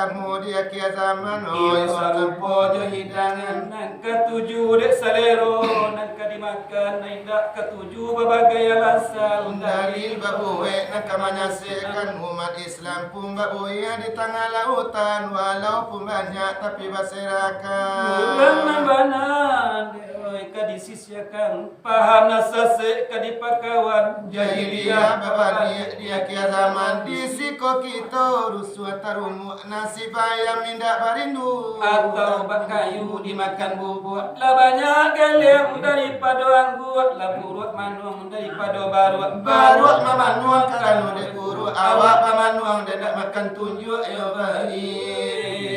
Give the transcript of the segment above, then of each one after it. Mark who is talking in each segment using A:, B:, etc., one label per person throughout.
A: kamu dia kia zaman
B: Iyo salupo jo hidangan nan ketujuh dek salero nan kadimakan nan indak ketujuh berbagai alasan
A: dalil babuwe nak kamanyasekan umat Islam pun babuya di tengah lautan walaupun banyak tapi berserakan
B: bukan membanan kadisisyakan paham nasase kadipakawan
A: jahiliyah babalik dia kia zaman di siko kita rusuh tarumu nasib ayam nindak barindu
B: atau bakayu dimakan bubur lah banyak gelem daripada anggur lah purut manung daripada
A: barut mamanuang karanu dek puru awak pamanuang dedak makan tunjuk ya baik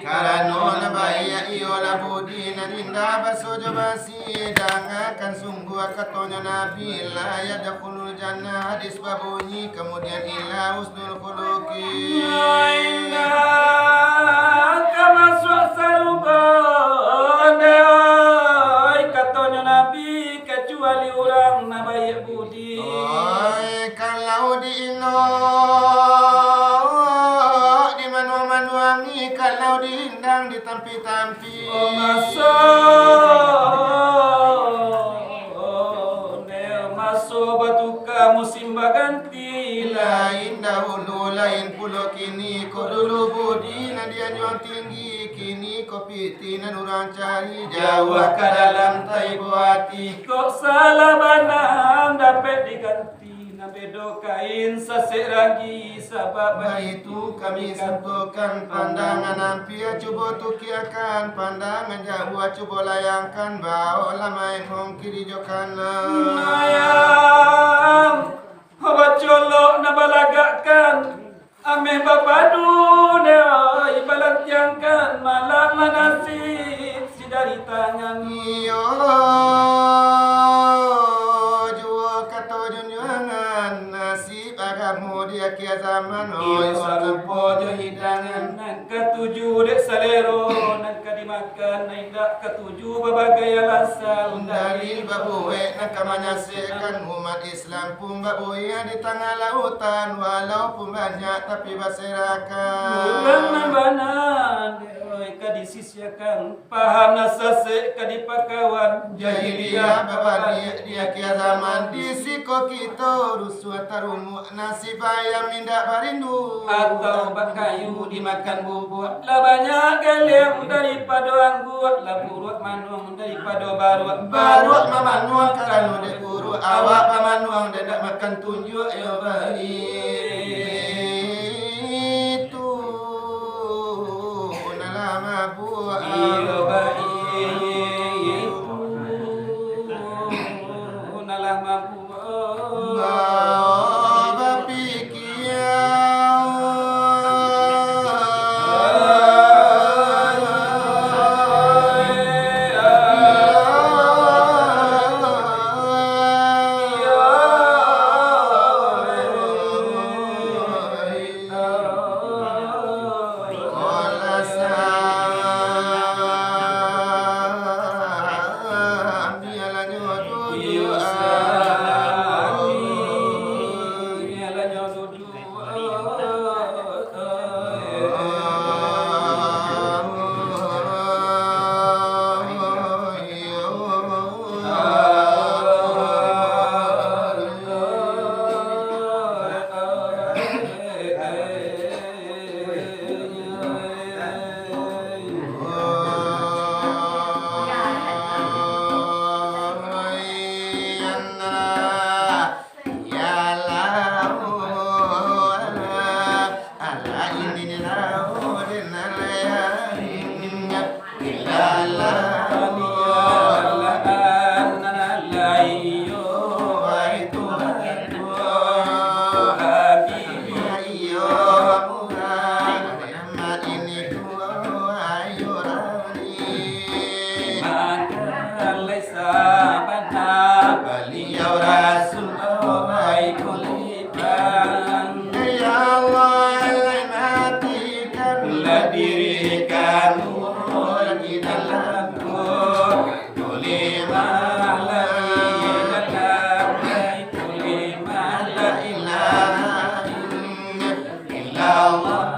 A: Karena bahaya iola budi narinda basojo basi dangakan sungguh katonya Nabi la yadkhulul jannah hadis babunyi kemudian illa husnul khuluqi
B: inna kama suasarubana katonya Nabi kecuali orang nabayak budi
A: kalau diino kalau diindang ditampi-tampi
B: masuk batuka musim baganti
A: lain dahulu lain pulau kini kau dulu budi nadia nyong tinggi kini kopi tina nurang cari jawa ke dalam taibu hati
B: kok salah banam dapat diganti bedo kain sasek ragi sabab
A: itu kami sentuhkan pandangan ampia cuba tukiakan pandangan jauh cuba layangkan bawa main hong kiri jokan
B: ayam hawa colok na balagakan ameh babadu ne ibalat yangkan malam nasib si dari tangan
A: iyo dia kia zaman
B: iyo salupo jo hidangan nan ketujuh dek salero nan kadimakan nan indak ketujuh berbagai alasan
A: dalil babuwe nak kamanyasekan umat Islam pun babuya di tengah lautan walaupun banyak tapi berserakan
B: bukan membanan kadisisyakan paham nasase kadipakawan
A: jahiliyah babalik dia kia zaman di siko kita rusuh tarumu nasib ayam nindak barindu
B: atau bakayu dimakan bubur lah banyak gelem daripada anggur lah purut manung daripada barut
A: mamanuang karanu dek puru awak pamanuang dedak makan tunjuk ya baik itu nalama buah
B: iya baik itu nalama buah sabana beliau Rasulullah baik kulipan.
A: Ya Allah matikan
B: Dirikan nur di dalamku Tulima lagi dalam Baitu lima la ilaha illallah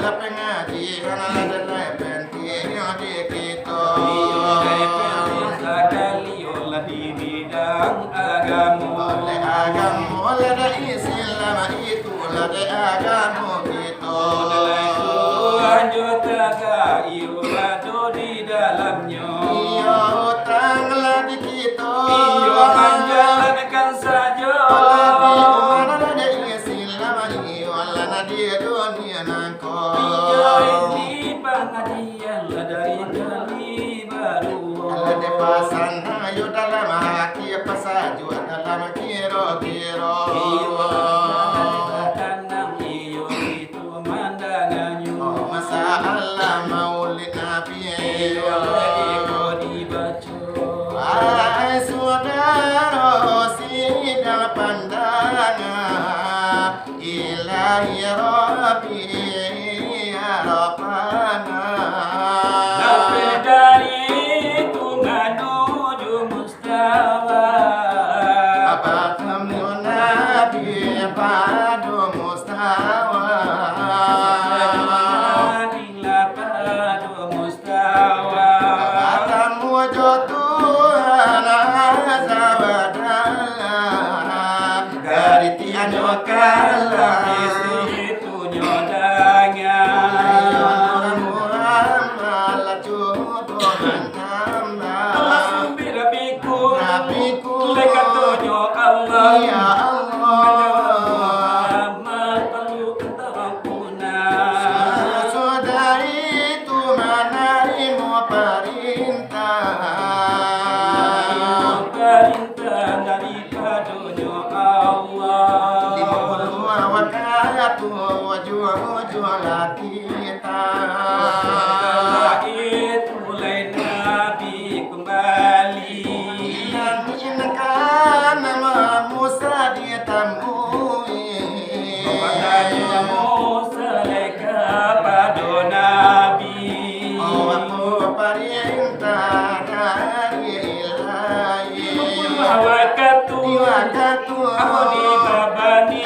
A: la pengajian ada penting di kita.
B: Sekali di bidang agama.
A: Oleh agama ada Islam itu ada agama kita.
B: Lanjut agak iurado di dalamnya.
A: Iyo utanglah di kita.
B: Iyo menjalankan saja.
A: Ada Islam iyo Allah di dunia nangko.
B: Iyo ini pengajian dari kali baru.
A: Ada pasan ayo dalam hati pasaju dalam kiro-kiro.
B: Iyo itu mandangannya.
A: Masalah maulid Nabi
B: Iyo dibaca.
A: Hai saudara sidang pandangan Ilahi Rabbi ya Rabbana.
B: Sampai dari itu menuju mustawa.
A: Apa kamu Nabi padu mustawa.
B: Kalah itu nyodanya. Langsung birabiku lekat tonyo Allah.
A: Ya Allah,
B: perlu keterampuna.
A: saudari itu menerima perintah.
B: Perintah daripada Allah.
A: Wajah kita
B: Itu mulai Nabi kembali.
A: Inginkan nama Musa ditemui.
B: Padanya Musa leka pada Nabi.
A: Aku perintah dari Ilahi.
B: Waktu aku dibabani.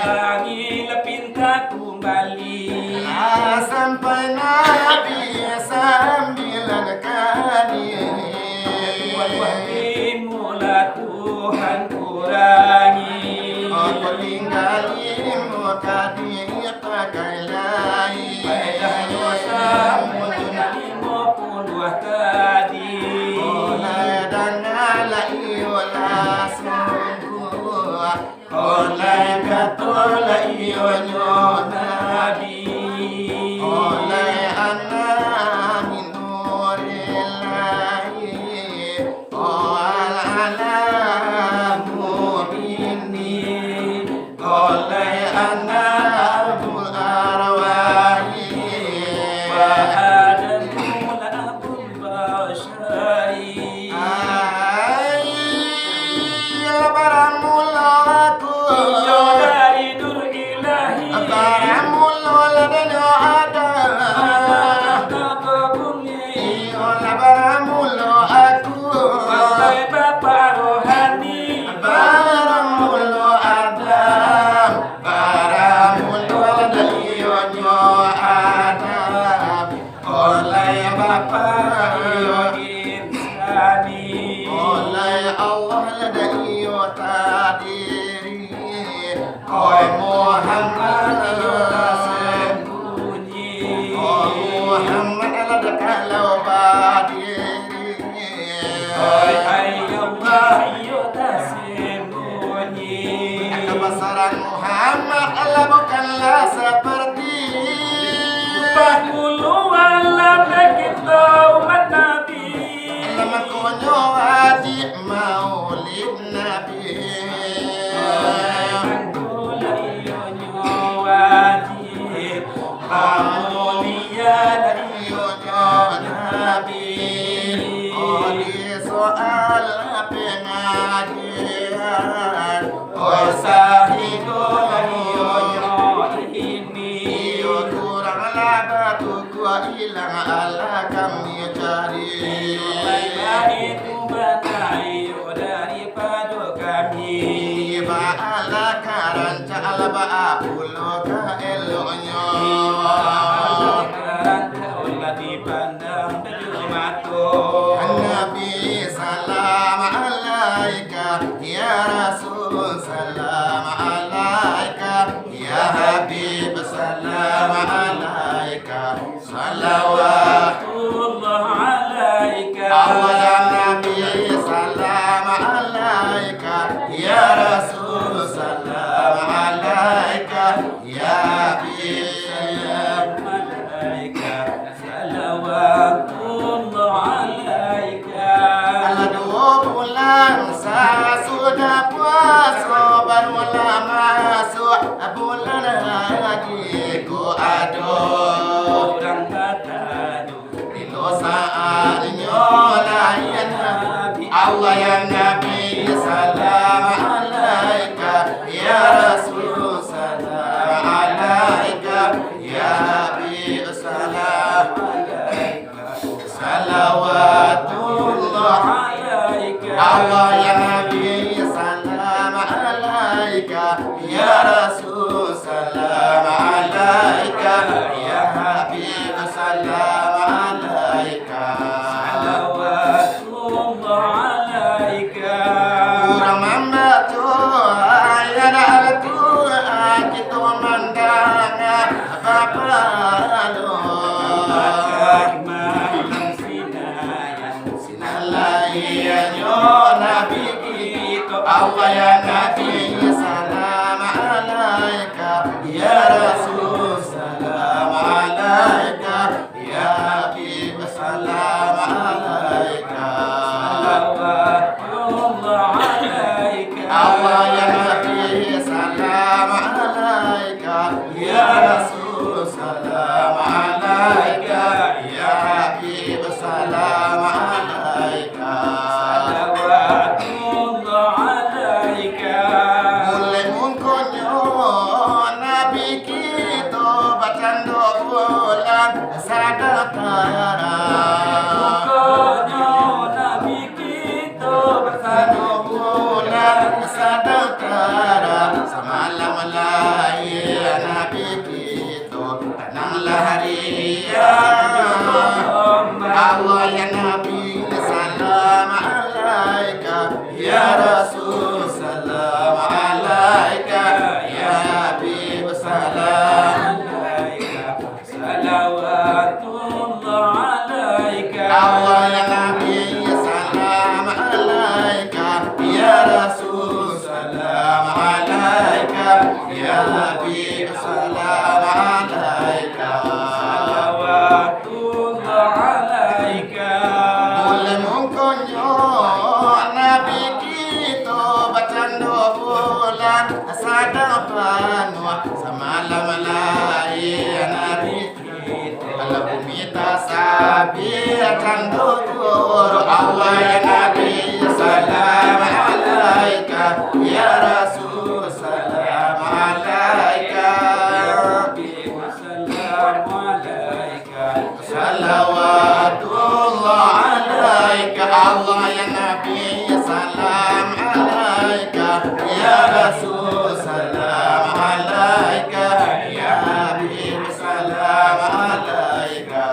B: Lagi lepinta kembali.
A: Sampai Nabi 9 kali.
B: Mula Tuhan kurangi.
A: Aku tinggalin muka dia pakai lain.
B: Pada dosa menjadi 50 tadi.
A: Oleh dan alai olah sungguh. Oleh katola iyo Nabi. Oleh anak min nurillahi. Alamu ini. Oleh anak bul arwahi.
B: Ada mula Abu Bashari.
A: Lebaran mula aku.
B: Iyo dari Nur Ilahi.
A: Lebaran mula dan ada.
B: Kata bumi.
A: Iyo lebaran mula aku.
B: Sampai Bapak rohani.
A: Lebaran mula ada. Lebaran mula dan iyo nyo ada. Oleh Bapak iyo
B: insani.
A: oleh Allah lada iyo tadiri. Oi Muhammad iyo
B: Sembunyi.
A: Muhammad lada kalau badiri.
B: Oi Allah iyo sembunyi.
A: Kebesaran Muhammad Allah bukanlah seperti
B: Bahulu alam kita umat Nabi.
A: nama konyo adik maulid Nabi.
B: Bahulu iyo wajib. Amulia dari
A: Iyo Nabi. Oh di soal pengajian. Oh sahido iyo
B: ini.
A: iyo kurang labatu gua hilang ala kami cari.
B: Itu batayo daripada kami.
A: Iba ala karan cala ba pulo ka elonyo Nabi salam alaika ya Rasul salam alaika ya Habib salam alaika salawatullah alaika Allah ya Nabi salam alaika ya Rasul salam alaika ya Habib salam alaika salawatullah alaika bulan sudah puasa barulah masuk bulan haji ku aduh orang kata di dosaannya layan Nabi Allah ya Nabi salam alaika ya Rasul salam alaika ya Habib salam alaika salawatullah Allah ya Nabi salam alaika ya Rasul salam alaika ya Habib salam alaika salawatullah alaika kurang membaca ayat Al-Quran kita mandang apa lalu Nabi kita Allah ya Nabi salam alaika ya Rasul salam alaika ya Habib salam alaika salawatullah alaika Allah ya Nabi salam alaika ya Rasul salam alaika ya Habib salam alaika semalam lahir Nabi kita tenanglah haria Allah ya Nabi salam alaika ya Rasul salam alaika ya Habib salam alaika salawatullah alaika Allah ya Nabi salam alaika ya Rasul salam alaika ya Habib salam alaika salawatullah alaika boleh mungkonyo Nabi kita bacando bulan sadapan semalam lahir Nabi kita kalau bumi tasabi cando Allah ya Nabi salam alaika ya Rasul salam alaika ya Habib salam alaika salawatullah alaika Allah ya Nabi salam alaika ya Rasul salam alaika ya Habib salam alaika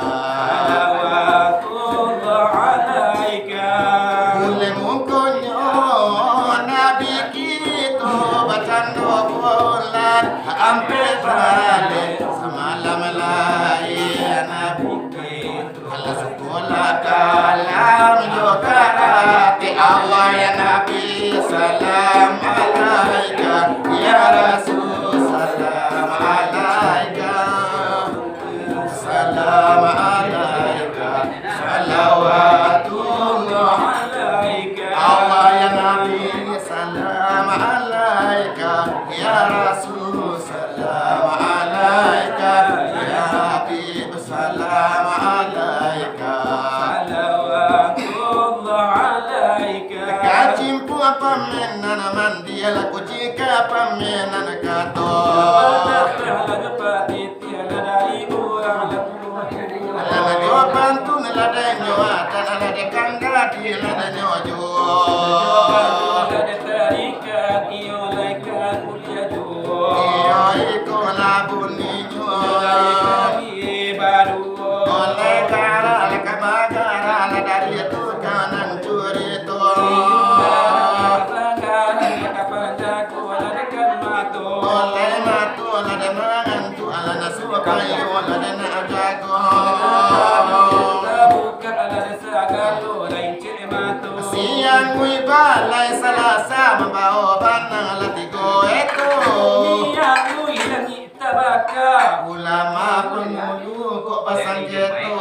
A: salawatullah alaika boleh mungkonyo Nabi kita bacando bulan ampe balik semalam lahir Nabi kita Allah sekolah kalam juga hati Allah ya Nabi salam alaika ya Rasul salam alaika salam alaika salawatullah alaika Allah ya Nabi salam alaika ya Rasul salam alaika ya Habib salam alaika salawatullah alaika kacimpu pamenan mandia laku jika pamenan kato Alana jawaban tu nilada nyawa dan alada kangga dilada nyawa jual. inyo
B: Dari baru
A: oleh kara lekabagara la dari itu kanan curi itu oleh matu la demangan tu ala nasu kayu la dena ajago siang kui balai salasa membawa banang latigo itu ulama pengulu kok pasang jeto